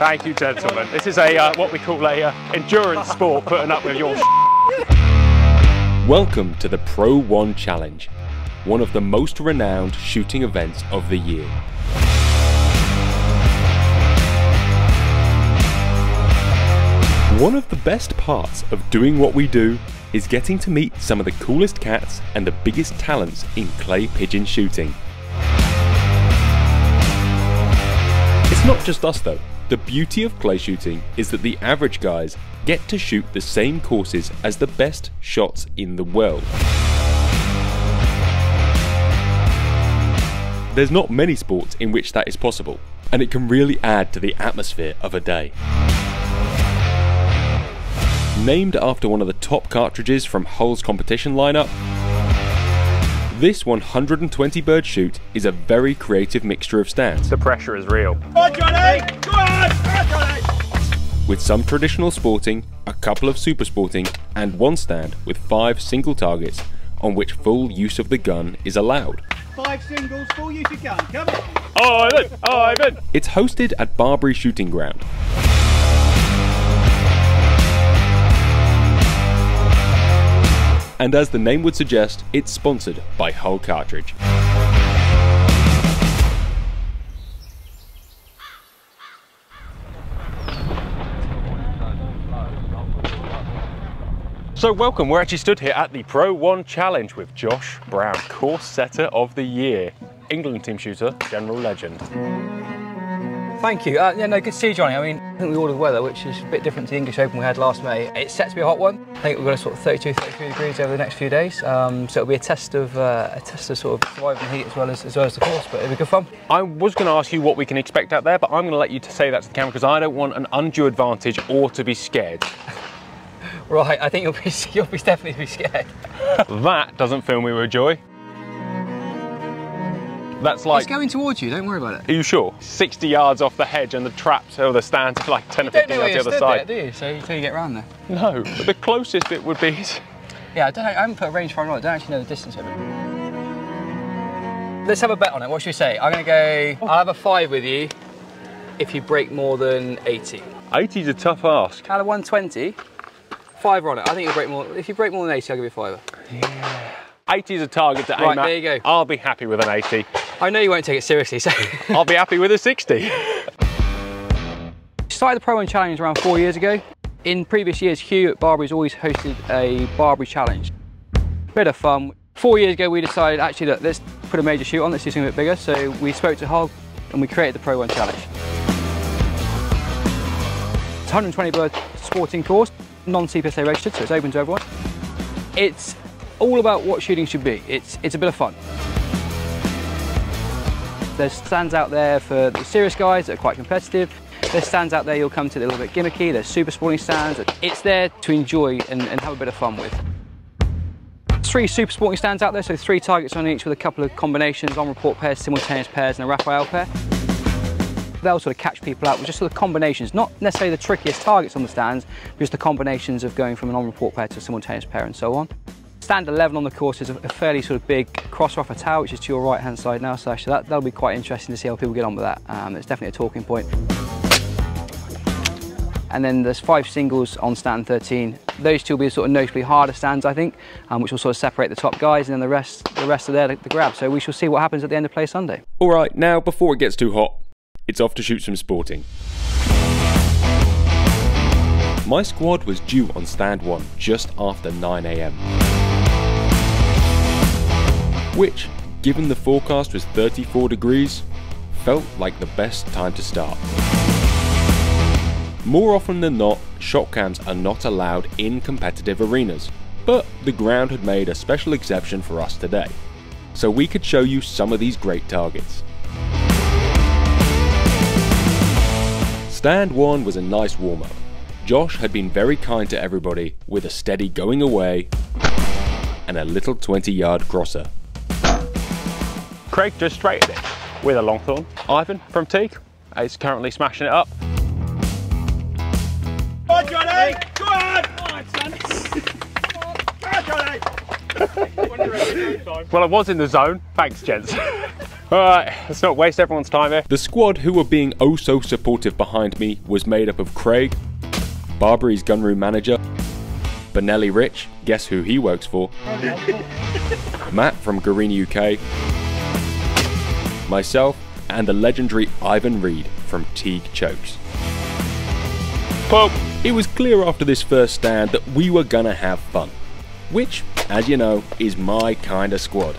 Thank you, gentlemen. This is a what we call a endurance sport, putting up with your Welcome to the Pro 1 Challenge, one of the most renowned shooting events of the year. One of the best parts of doing what we do is getting to meet some of the coolest cats and the biggest talents in clay pigeon shooting. It's not just us though. The beauty of clay shooting is that the average guys get to shoot the same courses as the best shots in the world. There's not many sports in which that is possible, and it can really add to the atmosphere of a day. Named after one of the top cartridges from Hull's competition lineup, this 120 bird shoot is a very creative mixture of stands. The pressure is real. Go on, Johnny! Go on! Go on, Johnny! With some traditional sporting, a couple of super sporting, and one stand with 5 single targets on which full use of the gun is allowed. 5 singles, full use of gun, come on! Ivan! It's hosted at Barbury Shooting Ground. And as the name would suggest, it's sponsored by Hull Cartridge. So welcome, we're actually stood here at the Pro 1 Challenge with Josh Brown, course setter of the year, England team shooter, general legend. Thank you. Yeah, no, good to see you, Johnny. I mean, I think we ordered the weather, which is a bit different to the English Open we had last May. It's set to be a hot one. I think we've got a sort of 32, 33 degrees over the next few days. So it'll be a test of sort of surviving the heat as well as the course, but it'll be good fun. I was going to ask you what we can expect out there, but I'm going to let you say that to the camera because I don't want an undue advantage or to be scared. Right, I think you'll definitely be scared. That doesn't fill me with joy. That's like... It's going towards you, don't worry about it. Are you sure? 60 yards off the hedge and the traps or the stands like 10 or 15 yards the other side. There, do you? So until you get round there. No, but the closest it would be is... Yeah, I haven't put a rangefinder on it, I don't actually know the distance of it. Let's have a bet on it, what should we say? I'm going to go, I'll have a 5 with you if you break more than 80. 80's a tough ask. Out of 120, 5 on it. I think you'll break more. If you break more than 80, I'll give you a 5. Yeah. 80's a target to aim right, at. there you go. I'll be happy with an 80. I know you won't take it seriously, so... I'll be happy with a 60. Started the Pro 1 Challenge around 4 years ago. In previous years, Hugh at Barbury's always hosted a Barbury Challenge. Bit of fun. 4 years ago, we decided, actually, look, let's put a major shoot on, let's do something a bit bigger. So we spoke to Hull and we created the Pro 1 Challenge. It's a 120 bird sporting course, non-CPSA registered, so it's open to everyone. It's all about what shooting should be. It's a bit of fun. There's stands out there for the serious guys that are quite competitive. There's stands out there you'll come to that are a little bit gimmicky. There's super sporting stands. It's there to enjoy and have a bit of fun with. 3 super sporting stands out there, so 3 targets on each with a couple of combinations, on-report pairs, simultaneous pairs and a Raphael pair. They'll sort of catch people out with just sort of combinations, not necessarily the trickiest targets on the stands, but just the combinations of going from an on-report pair to a simultaneous pair and so on. Stand 11 on the course is a fairly sort of big crosser off a tower, which is to your right hand side now, so that'll be quite interesting to see how people get on with that. It's definitely a talking point. And then there's 5 singles on stand 13. Those 2 will be the sort of notably harder stands, I think, which will sort of separate the top guys, and then the rest are there to grab. So we shall see what happens at the end of play Sunday. All right, now before it gets too hot, it's off to shoot some sporting. My squad was due on stand 1 just after 9 AM. Which, given the forecast was 34 degrees, felt like the best time to start. More often than not, shot cams are not allowed in competitive arenas, but the ground had made a special exception for us today, so we could show you some of these great targets. Stand 1 was a nice warm-up. Josh had been very kind to everybody with a steady going away and a little 20-yard crosser. Craig just straightened it with a Longthorn. Ivan from Teague is currently smashing it up. Go on, Johnny! Go on! Go on, son! Go on, Johnny! Well, I was in the zone. Thanks, gents. Alright, let's not waste everyone's time here. The squad who were being oh so supportive behind me was made up of Craig, Barbury's gunroom manager, Benelli Rich, guess who he works for, Matt from Garini UK, myself, and the legendary Ivan Reed from Teague Chokes. Poke. It was clear after this first stand that we were gonna have fun, which, as you know, is my kind of squad.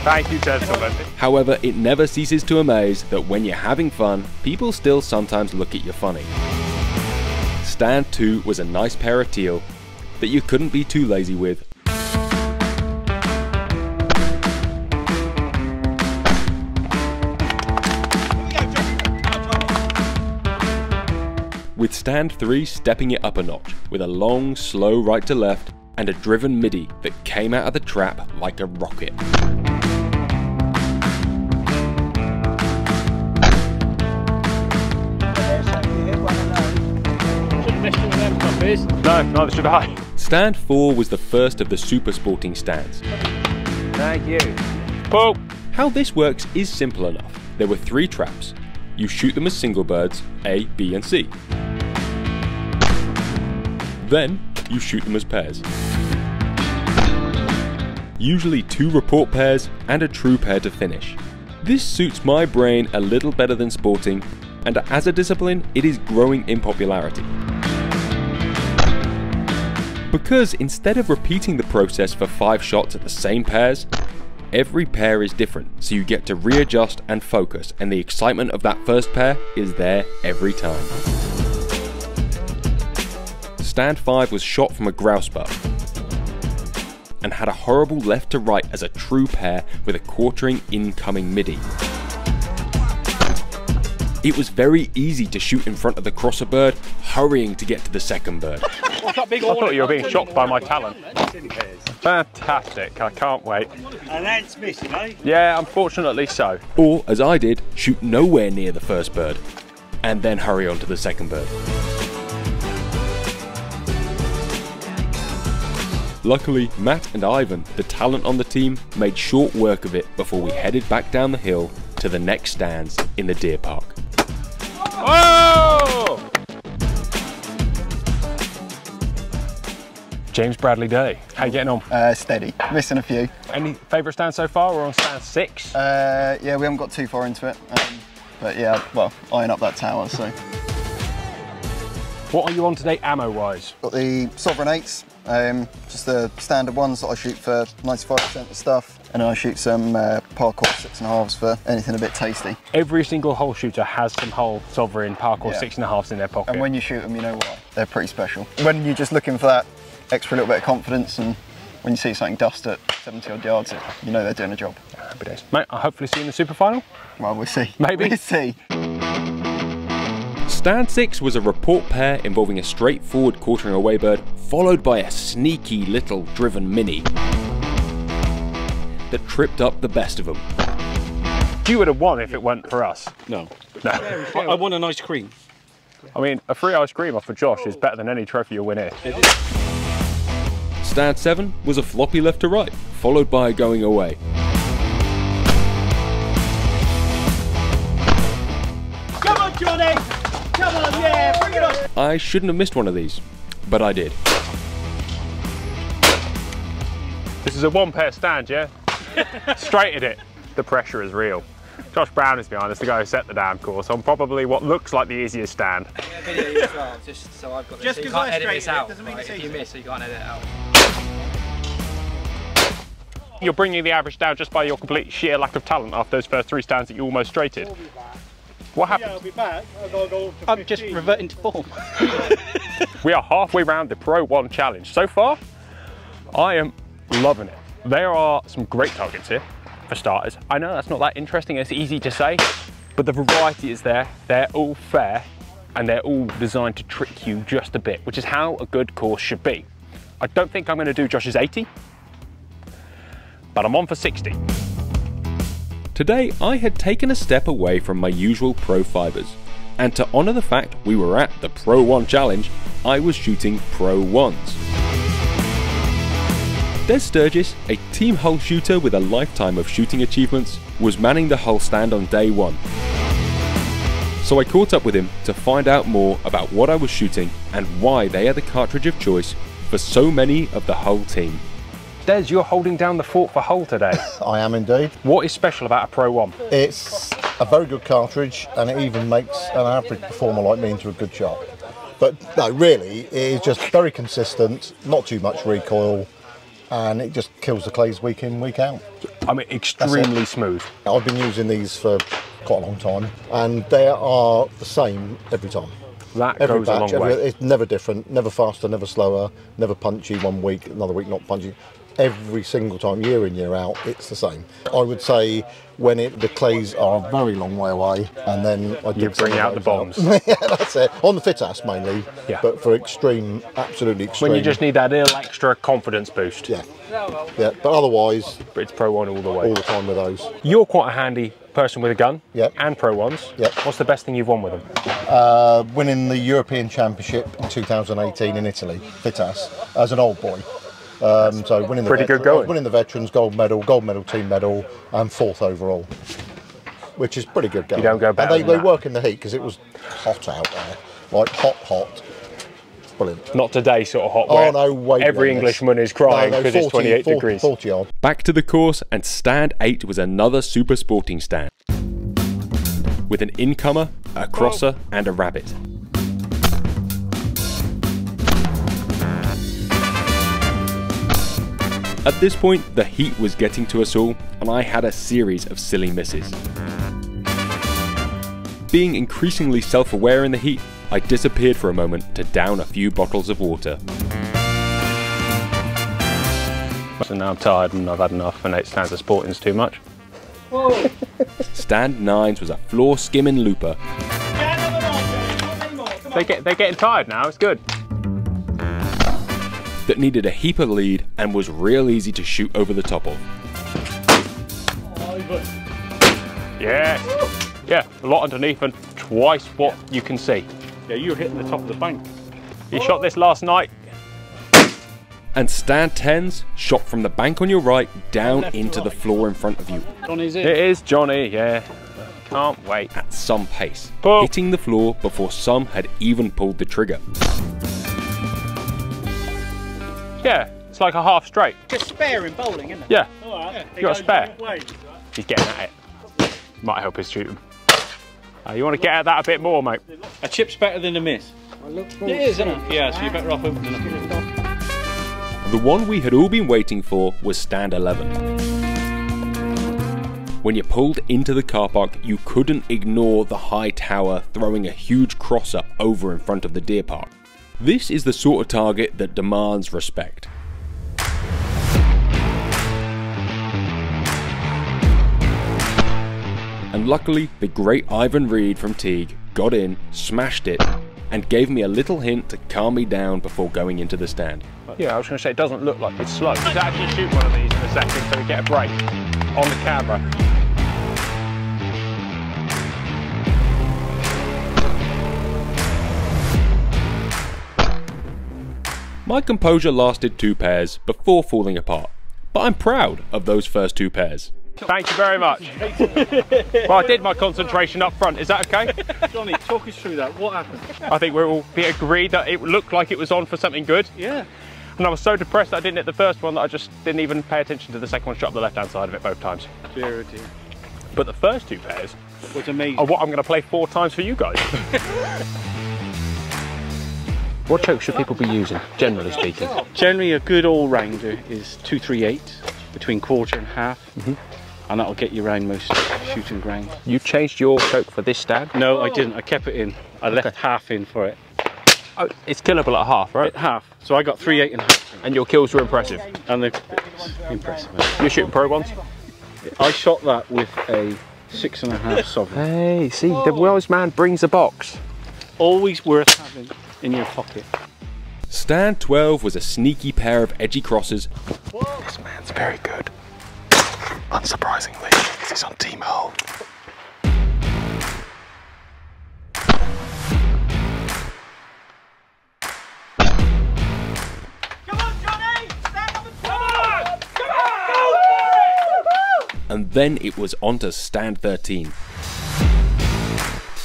Thank you, gentlemen. However, it never ceases to amaze that when you're having fun, people still sometimes look at you funny. Stand 2 was a nice pair of teal that you couldn't be too lazy with. With stand 3 stepping it up a notch with a long, slow right to left and a driven midi that came out of the trap like a rocket. No, neither should I. Stand 4 was the first of the super sporting stands. Thank you. Poke. How this works is simple enough. There were 3 traps. You shoot them as single birds, A, B and C. Then, you shoot them as pairs. Usually 2 report pairs and a true pair to finish. This suits my brain a little better than sporting, and as a discipline, it is growing in popularity. Because instead of repeating the process for 5 shots at the same pairs, every pair is different, so you get to readjust and focus, and the excitement of that first pair is there every time. Stand 5 was shot from a grouse bow and had a horrible left to right as a true pair with a quartering incoming midi. It was very easy to shoot in front of the crosser bird, hurrying to get to the second bird. I thought you were being shocked by my talent. Fantastic, I can't wait. And that's missing, eh? Yeah, unfortunately so. Or, as I did, shoot nowhere near the first bird, and then hurry on to the second bird. Luckily, Matt and Ivan, the talent on the team, made short work of it before we headed back down the hill to the next stands in the deer park. Oh! James Bradley Day, how you getting on? Steady, missing a few. Any favourite stands so far? We're on stand 6. Yeah, we haven't got too far into it, but yeah, well, eyeing up that tower, so. What are you on today ammo-wise? Got the Sovereign 8s, just the standard ones that I shoot for 95% of stuff, and then I shoot some Parkour 6.5s for anything a bit tasty. Every single hole shooter has some whole Sovereign Parkour Yeah. 6.5s in their pocket. And when you shoot them, you know what? They're pretty special. When you're just looking for that extra little bit of confidence, and when you see something dust at 70 odd yards, you know they're doing a job. Happy days. Mate, I'll hopefully see you in the super final. Well, we'll see. Maybe. We'll see. Stand 6 was a report pair involving a straightforward quartering away bird, followed by a sneaky little driven mini that tripped up the best of them. You would have won if it weren't for us. No. No. I want an ice cream. I mean, a free ice cream off for Josh is better than any trophy you'll win here. Stand 7 was a floppy left to right, followed by a going away. Come on, Johnny! Come on, yeah, bring it on! I shouldn't have missed one of these, but I did. This is a 1-pair stand, yeah? Straight at it. The pressure is real. Josh Brown is behind us, the guy who set the damn course on probably what looks like the easiest stand. Just so I've got this. Just So you 'cause can't I edit this straighten it out. doesn't mean Right? it's If you easy. miss, so you can't edit it out. You're bringing the average down just by your complete sheer lack of talent after those first 3 stands that you almost straighted. What Yeah, happened? I'll be back. I'll go to I'm just 15. reverting to form. We are halfway round the Pro 1 challenge. So far, I am loving it. There are some great targets here, for starters. I know that's not that interesting, it's easy to say, but the variety is there. They're all fair, and they're all designed to trick you just a bit, which is how a good course should be. I don't think I'm gonna do Josh's 80, but I'm on for 60. Today, I had taken a step away from my usual Pro 5ers, and to honour the fact we were at the Pro 1 challenge, I was shooting Pro 1s. Des Sturgis, a team hull shooter with a lifetime of shooting achievements, was manning the hull stand on day one. So I caught up with him to find out more about what I was shooting and why they are the cartridge of choice for so many of the hull team. Des, you're holding down the fort for hull today. I am indeed. What is special about a Pro 1? It's a very good cartridge, and it even makes an average performer like me into a good shot. But no, really, it is just very consistent, not too much recoil, and it just kills the clays week in, week out. I mean, extremely smooth. I've been using these for quite a long time, and they are the same every time. That Every goes batch, a long way. it's never different, never faster, never slower, never punchy one week, another week not punchy. Every single time, year in, year out, it's the same. I would say when the clays are a very long way away, and then I You bring out the bombs. Yeah, that's it. On the fit ass mainly, Yeah. but for extreme, absolutely extreme. When you just need that little extra confidence boost. Yeah, yeah. But otherwise, But it's Pro 1 all the way. all the time with those. You're quite a handy person with a gun. Yep. And Pro 1s. Yep. What's the best thing you've won with them? Winning the European Championship in 2018 in Italy, fit ass, as an old boy. So winning the Pretty good going. winning the veterans gold medal team medal, and 4th overall, which is pretty good going. You don't go better And than they that. work in the heat because it was hot out there, like hot. Brilliant. Not today sort of hot Oh where no, way every beyond this. Englishman is crying No, because it's 28 degrees. 40 odd. Back to the course, and stand 8 was another super sporting stand. With an incomer, a crosser, and a rabbit. At this point, the heat was getting to us all, and I had a series of silly misses. Being increasingly self-aware in the heat, I disappeared for a moment to down a few bottles of water. So now I'm tired and I've had enough, and 8 stands of sporting's too much. Stand 9's was a floor skimming looper. They're getting tired now, it's good. That needed a heap of lead and was real easy to shoot over the top of. Yeah. Yeah, a lot underneath and twice what you can see. Yeah, you're hitting the top of the bank. He shot this last night. And stand 10's shot from the bank on your right down Left to into the right. floor in front of you Johnny's in. It is Johnny, yeah. Can't wait. at some pace, Pull. hitting the floor before some had even pulled the trigger. Yeah, it's like a half straight. Just spare in bowling, isn't it? Yeah, All right. you got a spare. He's getting at it. Might help his shooting. You want to get at that a bit more, mate. A chip's better than a miss. It is, isn't it? Yeah, so you're better off opening it. The one we had all been waiting for was stand 11. When you pulled into the car park, you couldn't ignore the high tower throwing a huge crosser over in front of the deer park. This is the sort of target that demands respect. And luckily, the great Ivan Reed from Teague got in, smashed it, and gave me a little hint to calm me down before going into the stand. Yeah, I was going to say, it doesn't look like it's slow. Let's actually shoot one of these in a second so we get a break on the camera. My composure lasted 2 pairs before falling apart, but I'm proud of those first 2 pairs. Thank you very much. Well, I did my concentration up front, is that okay? Johnny, talk us through that. What happened? I think we're all agreed that it looked like it was on for something good. Yeah. And I was so depressed that I didn't hit the first one that I just didn't even pay attention to the second one, shot up the left-hand side of it both times. Dear, dear. But the first 2 pairs Was amazing. are what I'm going to play 4 times for you guys. What choke should people be using, generally speaking? Generally, a good all-rounder is 238 between quarter and half, and that'll get you around most shooting ground. You changed your choke for this stand? No, I didn't. I kept it in. I left half in for it. Oh, it's killable at half, right? Half. So I got 3.8 and half. And your kills were impressive. And they're impressive. You're shooting Pro 1s? I shot that with a 6.5 sovereign. Hey, see, the wise man brings a box. Always worth having in your pocket. Stand 12 was a sneaky pair of edgy crosses. This man's very good. Unsurprisingly, because he's on Team Hull. Come on, Johnny! Stand up and come on! and then it was on to stand 13.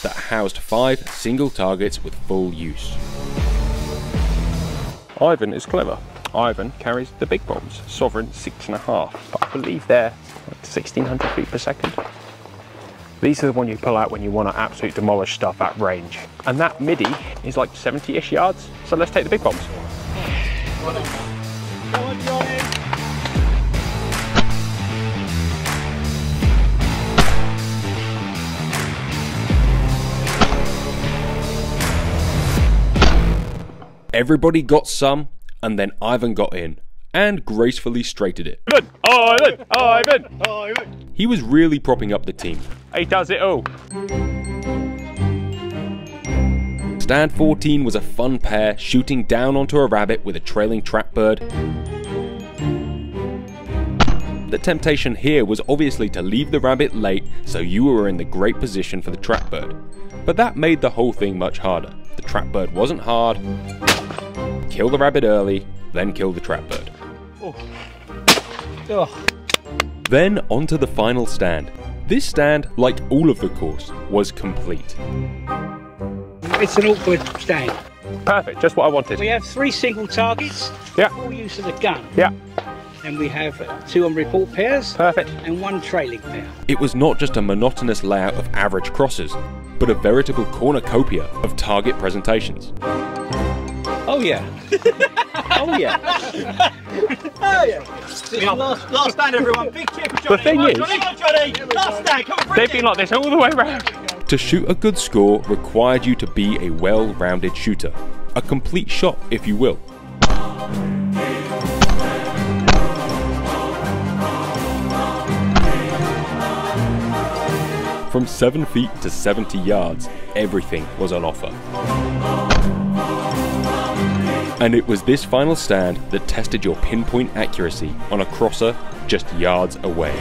That housed 5 single targets with full use. Ivan is clever. Ivan carries the big bombs, Sovereign 6.5, but I believe they're like 1600 feet per second. These are the one you pull out when you want to absolutely demolish stuff at range. And that MIDI is like 70-ish yards, so let's take the big bombs. Everybody got some, and then Ivan got in, and gracefully straighted it. Ivan! Ivan! Ivan! Ivan! He was really propping up the team. He does it all. Stand 14 was a fun pair, shooting down onto a rabbit with a trailing trap bird. The temptation here was obviously to leave the rabbit late so you were in the great position for the trap bird. But that made the whole thing much harder. The trap bird wasn't hard. Kill the rabbit early, then kill the trap bird. Oh. Oh. Then onto the final stand. This stand, like all of the course, was complete. It's an awkward stand. Perfect, just what I wanted. We have 3 single targets, Yeah. full use of the gun. Yeah, And we have 2 on report pairs perfect. and 1 trailing pair. It was not just a monotonous layout of average crosses, but a veritable cornucopia of target presentations. Oh yeah. Oh yeah. Oh yeah. Last stand, everyone. Big cheer for Johnny. The thing is, Johnny. Last stand. Come on, they've been like this all the way around. To shoot a good score required you to be a well-rounded shooter. A complete shot, if you will. From 7 feet to 70 yards, everything was on offer. And it was this final stand that tested your pinpoint accuracy on a crosser just yards away.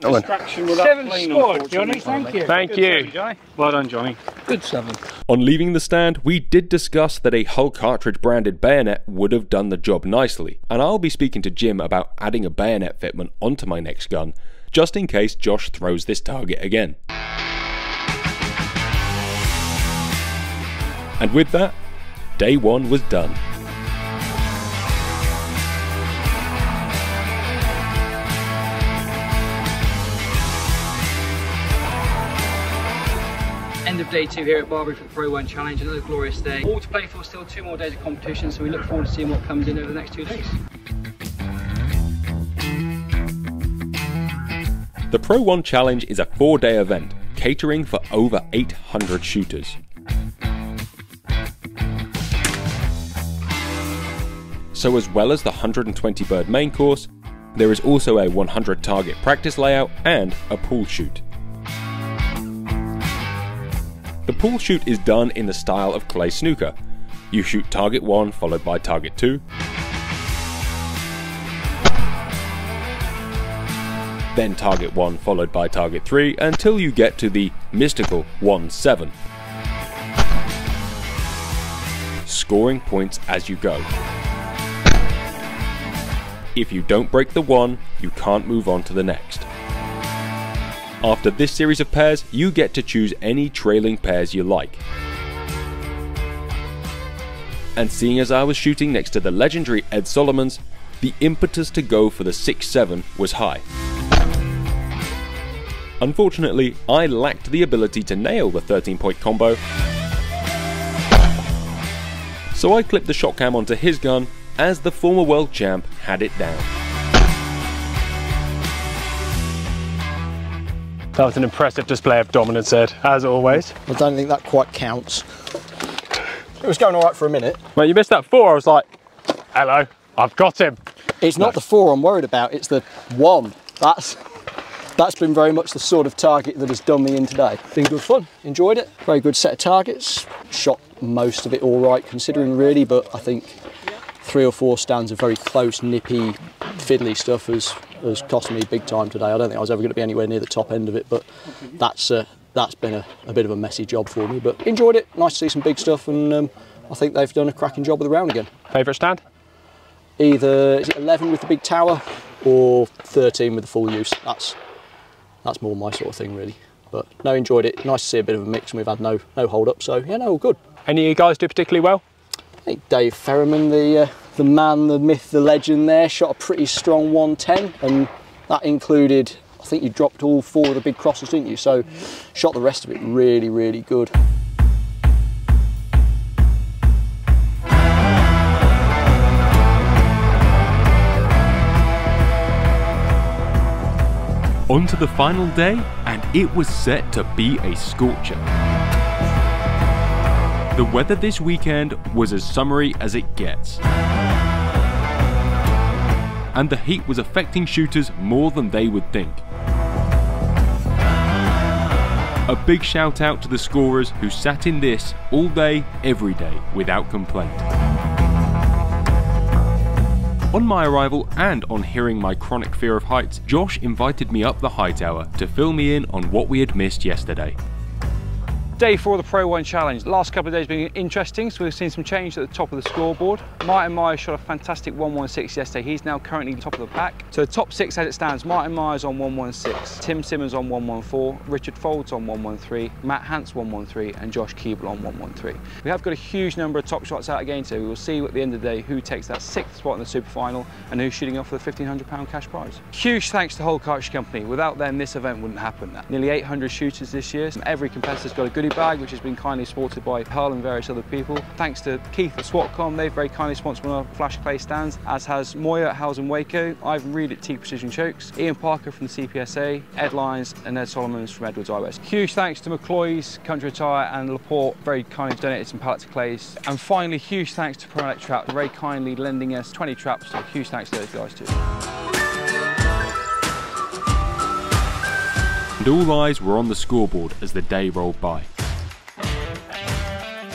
Distraction with that 7 plane, scored, Johnny. unfortunately. Thank you. Thank you. Johnny. Well done, Johnny. Good 7. On leaving the stand, we did discuss that a Hull Cartridge branded bayonet would have done the job nicely, and I'll be speaking to Jim about adding a bayonet fitment onto my next gun, just in case Josh throws this target again. And with that, day 1 was done. End of day 2 here at Barbury for the Pro 1 Challenge, another glorious day. All to play for, still 2 more days of competition, so we look forward to seeing what comes in over the next 2 days. The Pro 1 Challenge is a 4-day event, catering for over 800 shooters. So as well as the 120 bird main course, there is also a 100 target practice layout and a pool shoot. The pool shoot is done in the style of clay snooker. You shoot target 1 followed by target 2, then target 1 followed by target 3 until you get to the mystical 1-7. Scoring points as you go. If you don't break the 1, you can't move on to the next. After this series of pairs, you get to choose any trailing pairs you like. And seeing as I was shooting next to the legendary Ed Solomons, the impetus to go for the 6-7 was high. Unfortunately, I lacked the ability to nail the 13-point combo, so I clipped the shot cam onto his gun as the former world champ had it down. That was an impressive display of dominance, Ed, as always. I don't think that quite counts. It was going all right for a minute. Mate, you missed that 4, I was like, hello, I've got him. It's not the 4 I'm worried about, it's the 1. That's been very much the sort of target that has done me in today. Been good fun, enjoyed it. Very good set of targets. Shot most of it all right considering really, but I think 3 or 4 stands of very close, nippy, fiddly stuff has cost me big time today. I don't think I was ever going to be anywhere near the top end of it, but that's been a bit of a messy job for me. But enjoyed it, nice to see some big stuff, and I think they've done a cracking job with the round again. Favourite stand? Either is it 11 with the big tower or 13 with the full use. That's more my sort of thing really. But no, enjoyed it. Nice to see a bit of a mix, and we've had no hold up. So yeah, no, all good. Any of you guys do particularly well? I think Dave Ferriman, the man, the myth, the legend there, shot a pretty strong 110, and that included, I think you dropped all 4 of the big crosses, didn't you? So shot the rest of it really, really good. On to the final day, and it was set to be a scorcher. The weather this weekend was as summery as it gets. And the heat was affecting shooters more than they would think. A big shout out to the scorers who sat in this all day, every day, without complaint. On my arrival, and on hearing my chronic fear of heights, Josh invited me up the high tower to fill me in on what we had missed yesterday. Day 4 of the Pro 1 Challenge. The last couple of days have been interesting, so we've seen some change at the top of the scoreboard. Martin Myers shot a fantastic 116 yesterday. He's now currently top of the pack. So the top 6 as it stands: Martin Myers on 116, Tim Simmons on 114, Richard Folds on 113, Matt Hance 113, and Josh Keeble on 113. We have got a huge number of top shots out again, so we will see at the end of the day who takes that 6th spot in the super final and who's shooting off for the £1,500 cash prize. Huge thanks to the whole Cartridge company. Without them, this event wouldn't happen. Nearly 800 shooters this year. Every competitor's got a goodie bag, which has been kindly supported by Hull and various other people. Thanks to Keith at SWATCOM, they've very kindly sponsored one of our flash clay stands, as has Moya at Howes and Waco, Ivan Reed at T Precision Chokes, Ian Parker from the CPSA, Ed Lyons and Ed Solomons from Edwards iWest. Huge thanks to McCloy's, Country Tire and Laporte, very kindly donated some pallets of clays. And finally, huge thanks to Untitled Chapter, very kindly lending us 20 traps, so huge thanks to those guys too. And all eyes were on the scoreboard as the day rolled by.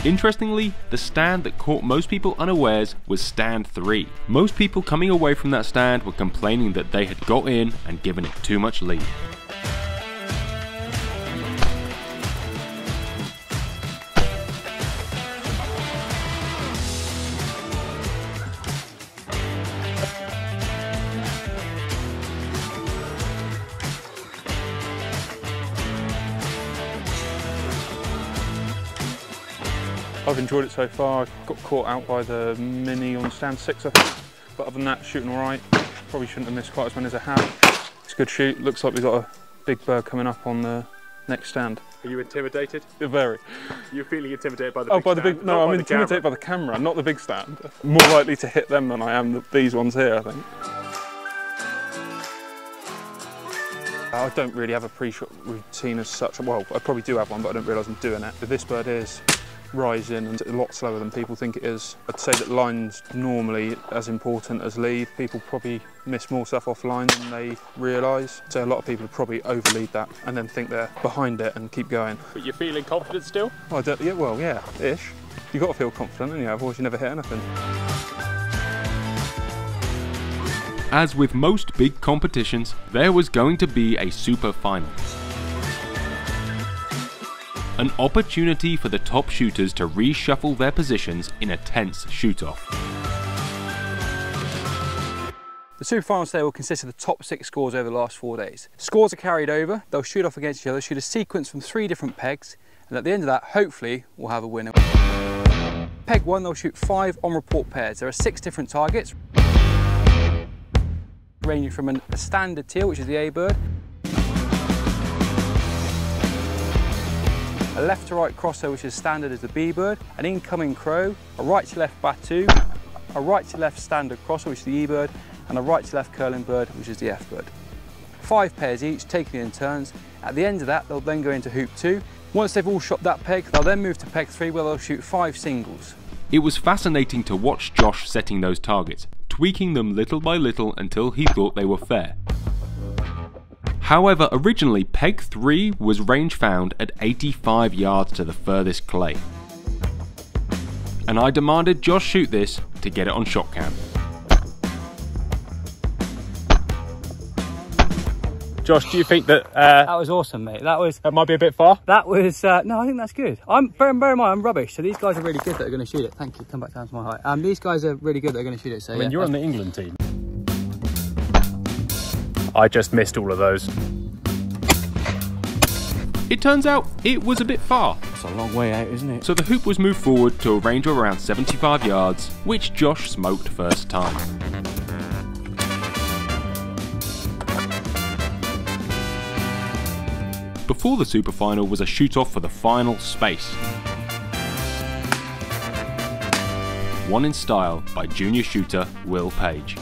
Interestingly, the stand that caught most people unawares was stand 3. Most people coming away from that stand were complaining that they had got in and given it too much lead. I've enjoyed it so far. I got caught out by the Mini on stand 6, I think. But other than that, shooting all right. Probably shouldn't have missed quite as many as I have. It's a good shoot. Looks like we've got a big bird coming up on the next stand. Are you intimidated? Very. You're feeling intimidated by the big stand? No, I'm intimidated by the camera, not the big stand. More likely to hit them than I am these ones here, I think. I don't really have a pre-shot routine as such. Well, I probably do have one, but I don't realise I'm doing it. But this bird is rising and a lot slower than people think it is. I'd say that line's normally as important as lead. People probably miss more stuff off line than they realise. So a lot of people probably overlead that and then think they're behind it and keep going. But you're feeling confident still? Well, yeah, ish. You've got to feel confident, haven't you? Otherwise you never hit anything. As with most big competitions, there was going to be a super final. An opportunity for the top shooters to reshuffle their positions in a tense shoot-off. The super final today will consist of the top 6 scores over the last 4 days. Scores are carried over, they'll shoot off against each other, shoot a sequence from 3 different pegs, and at the end of that, hopefully, we'll have a winner. Peg 1, they'll shoot 5 on-report pairs. There are 6 different targets, ranging from a standard teal, which is the A bird, a left to right crosser, which is standard as the B bird, an incoming crow, a right to left batu, a right to left standard crosser, which is the E bird, and a right to left curling bird, which is the F bird. 5 pairs each, taking in turns. At the end of that, they'll then go into hoop 2. Once they've all shot that peg, they'll then move to peg 3, where they'll shoot 5 singles. It was fascinating to watch Josh setting those targets, tweaking them little by little until he thought they were fair. However, originally peg 3 was range found at 85 yards to the furthest clay. And I demanded Josh shoot this to get it on shot cam. Josh, do you think that that was awesome, mate? That might be a bit far? That was no, I think that's good. Bear in mind, I'm rubbish, so these guys are really good that are going to shoot it. Thank you. Come back down to my height. These guys are really good that are going to shoot it. So I mean, yeah, you're on the England team. I just missed all of those. It turns out it was a bit far. It's a long way out, isn't it? So the hoop was moved forward to a range of around 75 yards, which Josh smoked first time. Before the super final was a shoot-off for the final space. One in style by junior shooter Will Page.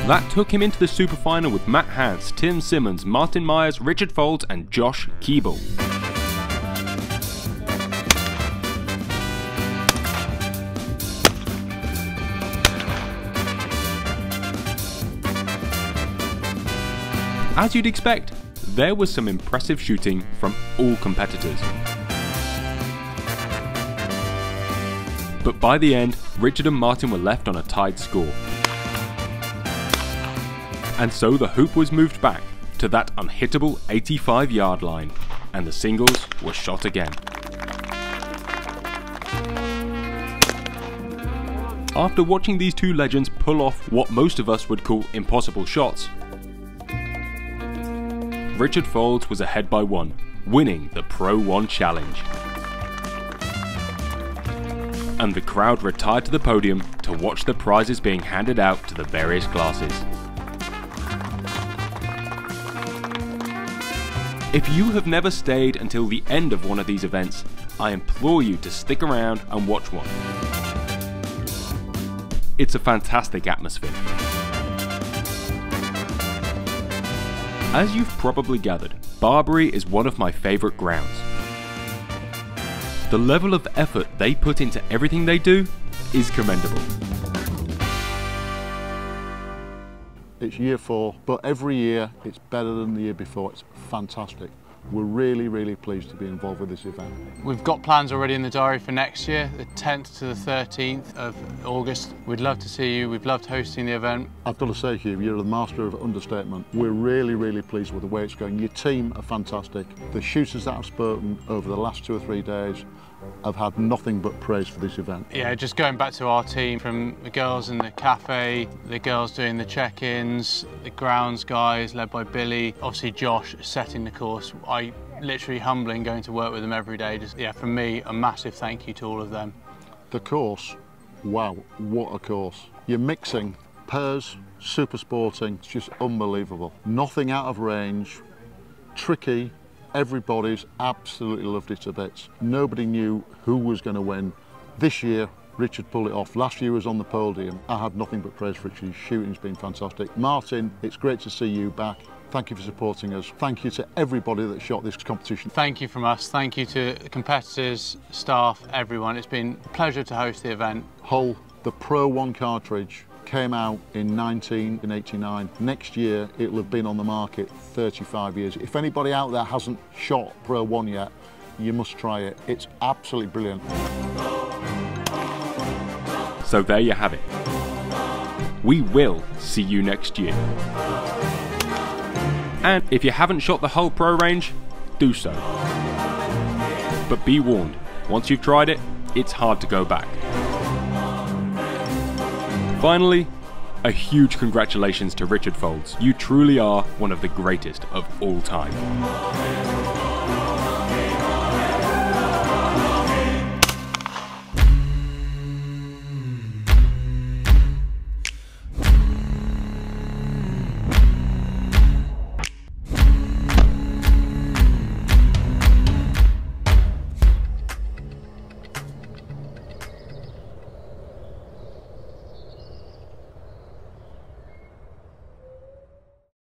That took him into the super final with Matt Hans, Tim Simmons, Martin Myers, Richard Folds and Josh Keeble. As you'd expect, there was some impressive shooting from all competitors. But by the end, Richard and Martin were left on a tied score. And so the hoop was moved back to that unhittable 85-yard line, and the singles were shot again. After watching these two legends pull off what most of us would call impossible shots, Richard Folds was ahead by one, winning the Pro 1 Challenge. And the crowd retired to the podium to watch the prizes being handed out to the various classes. If you have never stayed until the end of one of these events, I implore you to stick around and watch one. It's a fantastic atmosphere. As you've probably gathered, Barbury is one of my favourite grounds. The level of effort they put into everything they do is commendable. It's year 4, but every year it's better than the year before. It's fantastic. We're really, really pleased to be involved with this event. We've got plans already in the diary for next year, the 10th to the 13th of August. We'd love to see you. We've loved hosting the event. I've got to say, Hugh, you're the master of understatement. We're really, really pleased with the way it's going. Your team are fantastic. The shooters that I've spoken over the last 2 or 3 days have had nothing but praise for this event. Yeah, just going back to our team, from the girls in the cafe, the girls doing the check-ins, the grounds guys led by Billy, obviously Josh setting the course. Literally humbling going to work with them every day. Just, yeah, from me, a massive thank you to all of them. The course, wow, what a course. You're mixing pairs, super sporting, it's just unbelievable. Nothing out of range, tricky. Everybody's absolutely loved it to bits. Nobody knew who was going to win. This year, Richard pulled it off. Last year was on the podium. I had nothing but praise for Richard. His shooting's been fantastic. Martin, it's great to see you back. Thank you for supporting us. Thank you to everybody that shot this competition. Thank you from us. Thank you to the competitors, staff, everyone. It's been a pleasure to host the event. Hull, the Pro 1 cartridge, came out in 1989. Next year, it'll have been on the market 35 years. If anybody out there hasn't shot Pro 1 yet, you must try it. It's absolutely brilliant. So there you have it. We will see you next year. And if you haven't shot the Hull Pro range, do so. But be warned, once you've tried it, it's hard to go back. Finally, a huge congratulations to Richard Folds. You truly are one of the greatest of all time.